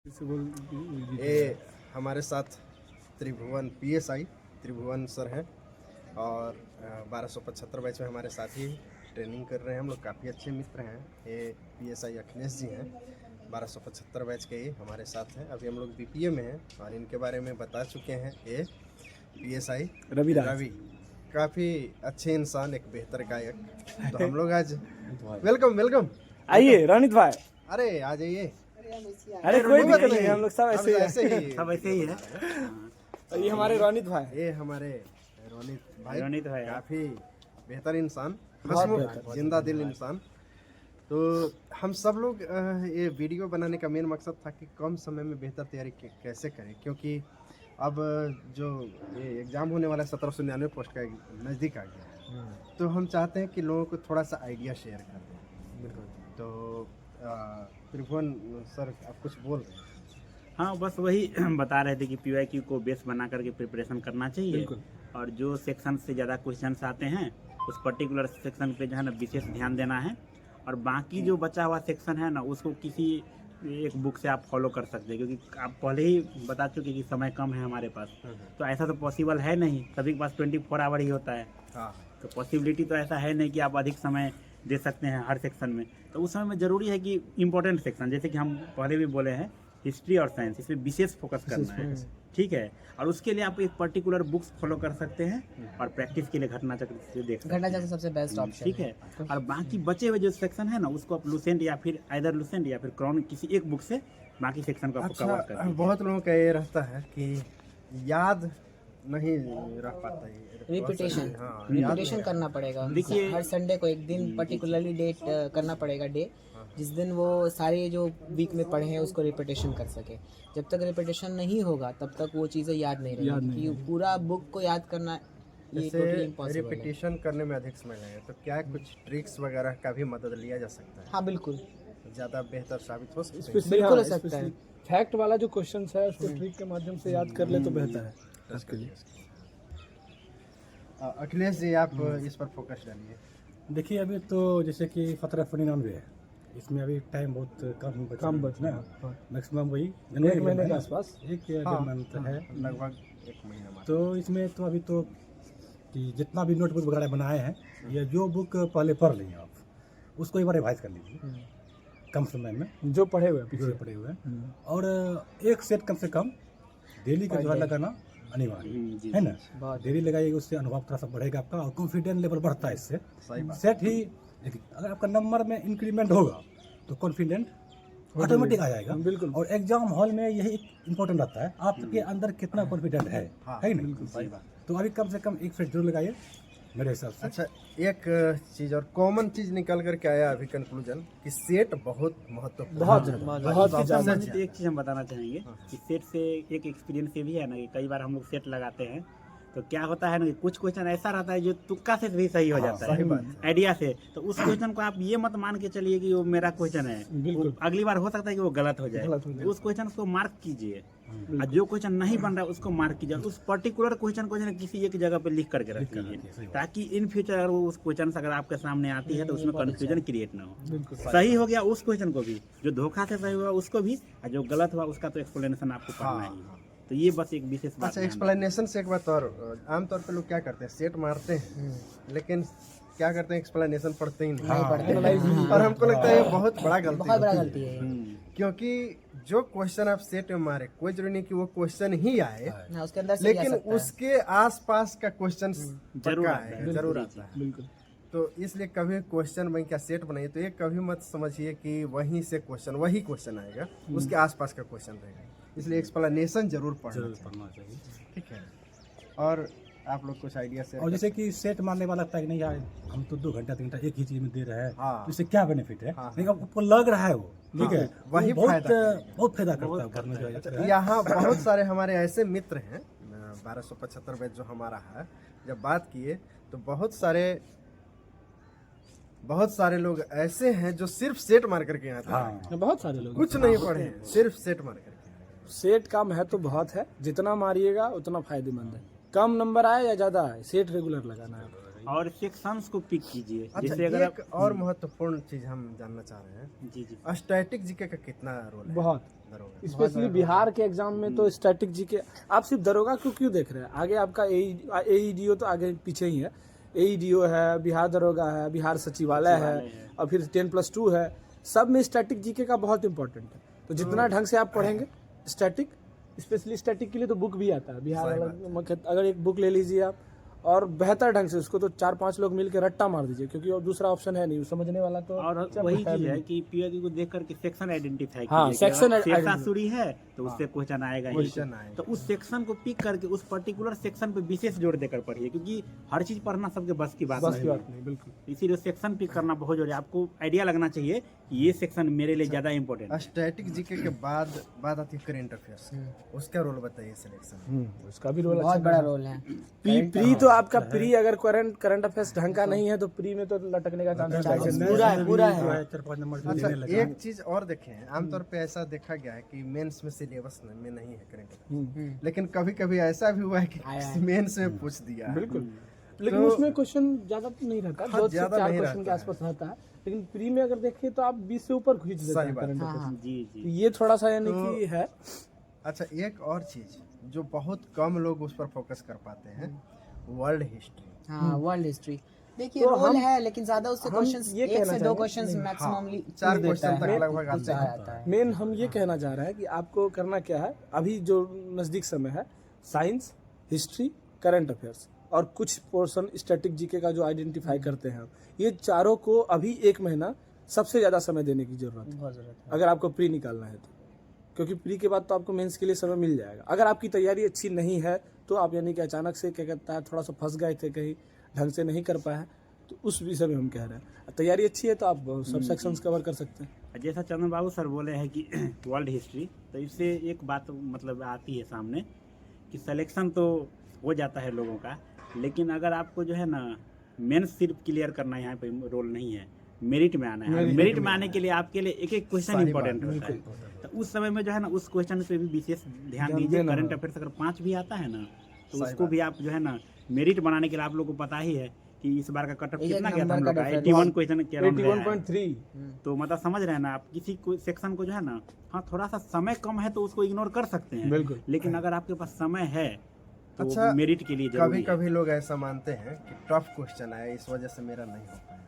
ये हमारे साथ त्रिभुवन पीएसआई त्रिभुवन सर हैं और 1275 बैच में हमारे साथ ही ट्रेनिंग कर रहे हैं। हम लोग काफ़ी अच्छे मित्र हैं। ये पीएसआई अखिलेश जी हैं, 1275 बैच के ये हमारे साथ हैं। अभी हम लोग बीपीए में हैं और इनके बारे में बता चुके हैं। ये पीएसआई रवि काफ़ी अच्छे इंसान, एक बेहतर गायक। तो हम लोग आज वेलकम आइए रोनित भाई। अरे आ जाइए। अरे कोई दिक्कत नहीं, हम लोग सब ऐसे ही है। और ये हमारे रोनित भाई, ये हमारे रोनित भाई काफी बेहतर इंसान, हंसमुख जिंदा दिल इंसान। तो हम सब लोग ये वीडियो बनाने का मेन मकसद था कि कम समय में बेहतर तैयारी कैसे करें, क्योंकि अब जो ये एग्ज़ाम होने वाला है 1799 पोस्ट का नज़दीक आ गया है। तो हम चाहते हैं कि लोगों को थोड़ा सा आइडिया शेयर कर दें। बिल्कुल। तो त्रिभुवन सर आप कुछ बोल रहे हैं? हाँ, बस वही बता रहे थे कि पीवाईक्यू को बेस बना करके प्रिपरेशन करना चाहिए और जो सेक्शन से ज़्यादा क्वेश्चंस आते हैं उस पर्टिकुलर सेक्शन पे जो है ना विशेष ध्यान देना है। और बाकी जो बचा हुआ सेक्शन है ना उसको किसी एक बुक से आप फॉलो कर सकते हैं, क्योंकि आप पहले ही बता चुके कि समय कम है हमारे पास। तो ऐसा तो पॉसिबल है नहीं, सभी के पास 24 आवर ही होता है। तो पॉसिबिलिटी तो ऐसा है नहीं कि आप अधिक समय दे सकते हैं हर सेक्शन में। तो उस समय में ज़रूरी है कि इम्पोर्टेंट सेक्शन, जैसे कि हम पहले भी बोले हैं हिस्ट्री और साइंस, इसमें विशेष फोकस करना है। ठीक है। और उसके लिए आप एक पर्टिकुलर बुक्स फॉलो कर सकते हैं और प्रैक्टिस के लिए घटना चक्र से देख सकते हैं। घटना चक्र सबसे बेस्ट ऑप्शन। ठीक है। और बाकी बचे हुए जो सेक्शन है ना उसको आप लुसेंट या फिर आइदर लुसेंट या फिर क्रॉन किसी एक बुक से बाकी सेक्शन को आपको कवर करना है। बहुत लोगों का ये रहता है कि याद नहीं रह पाता है। रिपीटेशन करना पड़ेगा। देखिए, हर संडे को एक दिन पर्टिकुलरली डेट करना पड़ेगा, डे जिस दिन वो सारे जो वीक में पढ़े हैं उसको रिपीटेशन कर सके। जब तक रिपीटेशन नहीं होगा तब तक वो चीज़ें याद नहीं रहेंगी। पूरा बुक को याद करना ये टोटली इम्पॉसिबल है। रिपीटेशन करने में अधिक समय लगेगा, तो क्या कुछ ट्रिक्स वगैरह का भी मदद लिया जा सकता है? हाँ बिल्कुल, ज़्यादा बेहतर साबित हो सकता है। बिल्कुल हो सकता है। फैक्ट वाला जो क्वेश्चन है उसको ट्रिक के माध्यम से याद कर ले तो बेहतर है उसके लिए। अखिलेश जी आप इस पर फोकस डालिए। देखिए, अभी तो जैसे कि 1799 है, इसमें अभी टाइम बहुत कम बचना है। मैक्सिमम वही एक महीने के आसपास, एक या डेढ़ मंथ है लगभग एक महीना। तो इसमें तो अभी तो कि जितना भी नोटबुक वगैरह बनाए हैं या जो बुक पहले पढ़ ली आप उसको एक बार रिवाइज कर लीजिए कम समय में, जो पढ़े हुए हैं। और एक सेट कम से कम डेली का जो है लगाना अनिवार्य है ना। डेली लगाइएगा, उससे अनुभव थोड़ा सा बढ़ेगा आपका और कॉन्फिडेंस लेवल बढ़ता है इससे। सेट ही अगर आपका नंबर में इंक्रीमेंट होगा तो कॉन्फिडेंट ऑटोमेटिक आ जाएगा। बिल्कुल। और एग्जाम हॉल में यही इम्पोर्टेंट रहता है, आपके अंदर कितना कॉन्फिडेंट है नहीं। तो अभी कम से कम एक सेट जरूर लगाइए मेरे हिसाब से। अच्छा, एक चीज़ और कॉमन चीज़ निकल करके आया अभी कंक्लूजन कि सेट बहुत महत्वपूर्ण। एक चीज़ हम बताना चाहेंगे कि सेट से एक एक्सपीरियंस ये भी है ना कि कई बार हम लोग सेट लगाते हैं तो क्या होता है ना कि कुछ क्वेश्चन ऐसा रहता है जो तुक्का से भी सही हो जाता है, आइडिया से। तो उस क्वेश्चन को आप ये मत मान के चलिए कि वो मेरा क्वेश्चन है, अगली बार हो सकता है कि वो गलत हो जाए। तो उस क्वेश्चन को मार्क कीजिए और जो क्वेश्चन नहीं बन रहा है उसको मार्क कीजिए। उस पर्टिकुलर क्वेश्चन को किसी एक जगह पे लिख करके रखिए, ताकि इन फ्यूचर अगर वो उस क्वेश्चन अगर आपके सामने आती है तो उसमें कंफ्यूजन क्रिएट ना हो। सही हो गया उस क्वेश्चन को भी, जो धोखा से सही हुआ उसको भी, और जो गलत हुआ उसका तो एक्सप्लेनेशन आपको करना ही है। तो ये बस एक विशेष बात। अच्छा, एक्सप्लेनेशन से एक बात और, आमतौर पे लोग क्या करते हैं, सेट मारते हैं लेकिन क्या करते हैं, एक्सप्लेनेशन पढ़ते ही नहीं। और हमको लगता है ये बहुत बड़ा गलती है। क्योंकि जो क्वेश्चन आप सेट में मारे, कोई जरूरी नहीं कि वो क्वेश्चन ही आए, लेकिन उसके आसपास का क्वेश्चन जरूर आता है। तो इसलिए कभी क्वेश्चन बन क्या सेट बनाइए तो ये कभी मत समझिए कि वहीं से वही क्वेश्चन आएगा, उसके आसपास का क्वेश्चन रहेगा। इसलिए एक्सप्लेनेशन जरूर पढ़ना चाहिए। ठीक है। और आप लोग कुछ आइडिया से, और जैसे कि सेट मारने वाला लगता है कि नहीं यार हम तो 2 घंटा 3 घंटा एक ही चीज में दे रहे हैं, तो इससे क्या बेनिफिट है? लेकिन आपको लग रहा है वो ठीक है, वही बहुत फायदा करता है। यहाँ बहुत सारे हमारे ऐसे मित्र हैं, 1275 बैच जो हमारा है, जब बात किए तो बहुत सारे लोग ऐसे हैं जो सिर्फ सेट मार करके आते हैं। बहुत सारे लोग कुछ नहीं पढ़े हैं, सिर्फ सेट मार करके। सेट का महत्व बहुत है, जितना मारिएगा उतना फायदेमंद है। कम नंबर आए या ज्यादा आए, सेट रेगुलर लगाना है। सही। और सेक्शंस को पिक कीजिए। अच्छा, जैसे अगर आप एक और महत्वपूर्ण चीज हम जानना चाह रहे हैं, जी जी स्टैटिक जीके का कितना रोल है बहुत दरोगा? स्पेशली बिहार के एग्जाम में तो स्टैटिक जी के आप सिर्फ दरोगा को क्यों देख रहे हैं? आगे आपका एईडीओ तो आगे पीछे ही है, एईडीओ है, बिहार दरोगा है, बिहार सचिवालय है, और फिर 10+2 है, सब में स्टैटिक जीके का बहुत इंपॉर्टेंट है। तो जितना ढंग से आप पढ़ेंगे स्टैटिक, स्पेशली स्टैटिक के लिए तो बुक भी आता है बिहार वाला, अगर एक बुक ले लीजिए आप और बेहतर ढंग से उसको तो 4-5 लोग मिलकर रट्टा मार दीजिए, क्योंकि और दूसरा ऑप्शन है नहीं समझने वाला तो। और वही चीज है कि पीओक्यू को देख करके सेक्शन आइडेंटिफाई हाँ, कीजिए। section अगर identify। शेषासुरी है तो उससे क्वेश्चन आएगा ही। क्वेश्चन आएगा। तो उस सेक्शन को पिक करके उस पर्टिकुलर सेक्शन पे विशेष जोर देकर पढ़िए, क्योंकि हर चीज पढ़ना सबके बस की बात बस की नहीं बात नहीं, बिल्कुल। इसीलिए सेक्शन पिक करना बहुत जरूरी है। आपको आइडिया लगना चाहिए कि ये सेक्शन मेरे लिए ज्यादा इंपॉर्टेंट है। स्टैटिक जीके के बाद आती है करंट अफेयर्स, उसका रोल बताइए सिलेक्शन। उसका भी रोल बहुत बड़ा रोल है। प्री तो आपका प्री अगर करंट अफेयर्स ढंग का नहीं है तो प्री में तो लटकने का चांस पूरा है। 4-5 नंबर अच्छा, देने लगे। एक चीज और देखें, आमतौर पे ऐसा देखा गया है कि मेंस में सिलेबस में नहीं है करंट अफेयर्स, लेकिन कभी कभी ऐसा भी हुआ है कि मेंस में पूछ दिया है। बिल्कुल, लेकिन उसमें क्वेश्चन ज्यादा तो नहीं रहता, हाँ, 2 से ज्यादा 4 नहीं क्वेश्चन के रहता आसपास रहता है, लेकिन प्री में अगर देखिए तो आप 20 से ऊपर खींच देते सही हैं बात। Current affairs. जी जी तो ये थोड़ा सा यानी कि है। अच्छा, एक और चीज जो बहुत कम लोग उस पर फोकस कर पाते हैं, वर्ल्ड हिस्ट्री। हाँ, वर्ल्ड हिस्ट्री देखिए तो रोल हम- है, लेकिन ज्यादा उससे हम क्वेश्चंस ये 1 कहना से 2 चाहेंगे- क्वेश्चंस नहीं, मैक्सिममली 4 क्वेश्चन तक लगभग आते हैं। आता है। मेन हम ये कहना चाह रहे हैं कि आपको करना क्या है, अभी जो नज़दीक समय है, साइंस, हिस्ट्री, करंट अफेयर्स और कुछ पोर्शन स्टैटिक जीके का जो आइडेंटिफाई करते हैं, ये चारों को अभी 1 महीना सबसे ज़्यादा समय देने की जरूरत है, बहुत जरूरत है। अगर आपको प्री निकालना है तो। क्योंकि प्री के बाद तो आपको मेंस के लिए समय मिल जाएगा। अगर आपकी तैयारी अच्छी नहीं है तो आप यानी कि अचानक से क्या कहता है थोड़ा सा फंस गए थे, कहीं ढंग से नहीं कर पाए, तो उस विषय में हम कह रहे हैं तैयारी अच्छी है तो आप सब सेक्शंस कवर कर सकते हैं। जैसा चंदन बाबू सर बोले हैं कि वर्ल्ड हिस्ट्री, तो इससे एक बात मतलब आती है सामने कि सिलेक्शन तो हो जाता है लोगों का, लेकिन अगर आपको जो है ना मेंस सिर्फ क्लियर करना यहाँ पे रोल नहीं है, मेरिट में आना है। मेरिट में आने के लिए आपके लिए एक एक क्वेश्चन इंपॉर्टेंट होता है। तो उस समय में जो है ना उस क्वेश्चन पे भी विशेष ध्यान दीजिए। करंट अफेयर्स अगर 5 भी आता है ना तो उसको भी आप जो है ना मेरिट बनाने के लिए आप लोग को पता ही है कि इस बार का कट ऑफ एक कितना गया था हम नंबर लोग का का, difference। 81 क्वेश्चन के अराउंड गया है। 81.3 तो मतलब समझ रहे हैं ना आप, किसी सेक्शन को जो है ना, हाँ थोड़ा सा समय कम है तो उसको इग्नोर कर सकते हैं, बिल्कुल। लेकिन अगर आपके पास समय है तो अच्छा, मेरिट के लिए कभी जरूरी है। कभी लोग ऐसा मानते हैं कि टफ क्वेश्चन आया इस वजह से मेरा नहीं हो पाया,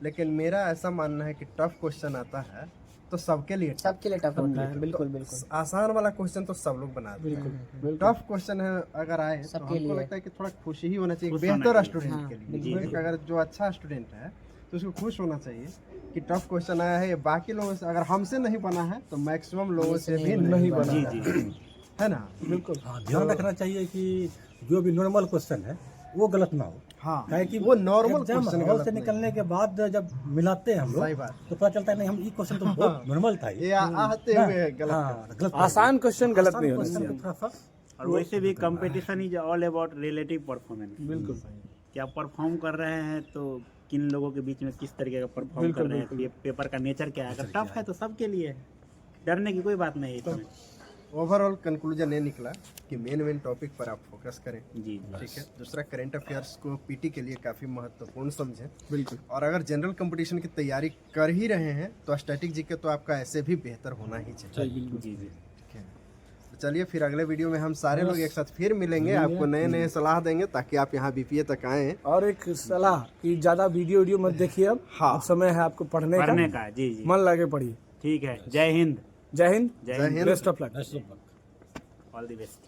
लेकिन मेरा ऐसा मानना है कि टफ क्वेश्चन आता है तो सबके लिए tough। सबके लिए टफ होता है, बिल्कुल बिल्कुल। आसान वाला क्वेश्चन तो सब लोग बनाते हैं, बिल्कुल। टफ क्वेश्चन है अगर आए तो सबके हमको लिए। लगता है कि थोड़ा खुशी ही होना चाहिए खुश बेहतर होना स्टूडेंट हाँ, के जी, लिए। एक अगर जो अच्छा स्टूडेंट है तो उसको खुश होना चाहिए कि टफ क्वेश्चन आया है, ये बाकी लोगों से अगर हमसे नहीं बना है तो मैक्सिमम लोगों से भी नहीं बना जी है। जी है ना? बिल्कुल। हाँ, ध्यान रखना चाहिए कि जो भी नॉर्मल क्वेश्चन है वो गलत ना हो। हाँ, काहे कि वो नॉर्मल एग्जाम क्वेश्चन हॉल से निकलने के बाद जब मिलाते हैं हम सही लोग बात। तो पता चलता है नहीं, हम ये क्वेश्चन तो बहुत नॉर्मल था ये आते हुए गलत हाँ, गलत आसान क्वेश्चन गलत नहीं होना क्वेश्चन चाहिए। को थोड़ा सा और वैसे भी competition is all about relative performance. बिल्कुल क्या परफॉर्म कर रहे हैं तो किन लोगों के बीच में किस तरीके का परफॉर्म कर रहे हैं, पेपर का नेचर क्या है। अगर टफ है तो सबके लिए है, डरने की कोई बात नहीं है इसमें। ओवरऑल कंक्लूजन ये निकला कि मेन टॉपिक पर आप फोकस करें। जी ठीक है। दूसरा, करंट अफेयर्स को पीटी के लिए काफ़ी महत्वपूर्ण समझें। बिल्कुल। और अगर जनरल कंपटीशन की तैयारी कर ही रहे हैं तो स्टैटिक जीके तो आपका ऐसे भी बेहतर होना ही चाहिए। जी जी ठीक है। तो चलिए फिर अगले वीडियो में हम सारे लोग एक साथ फिर मिलेंगे, आपको नए नए सलाह देंगे ताकि आप यहाँ बीपीए तक आएँ। और एक सलाह कि ज्यादा वीडियो मत देखिए अब। हाँ। अब समय है आपको पढ़ने का। जी जी मन लगे पढ़िए। ठीक है। जय हिंद। जय हिंद। जय Hind. Best of luck. All the best.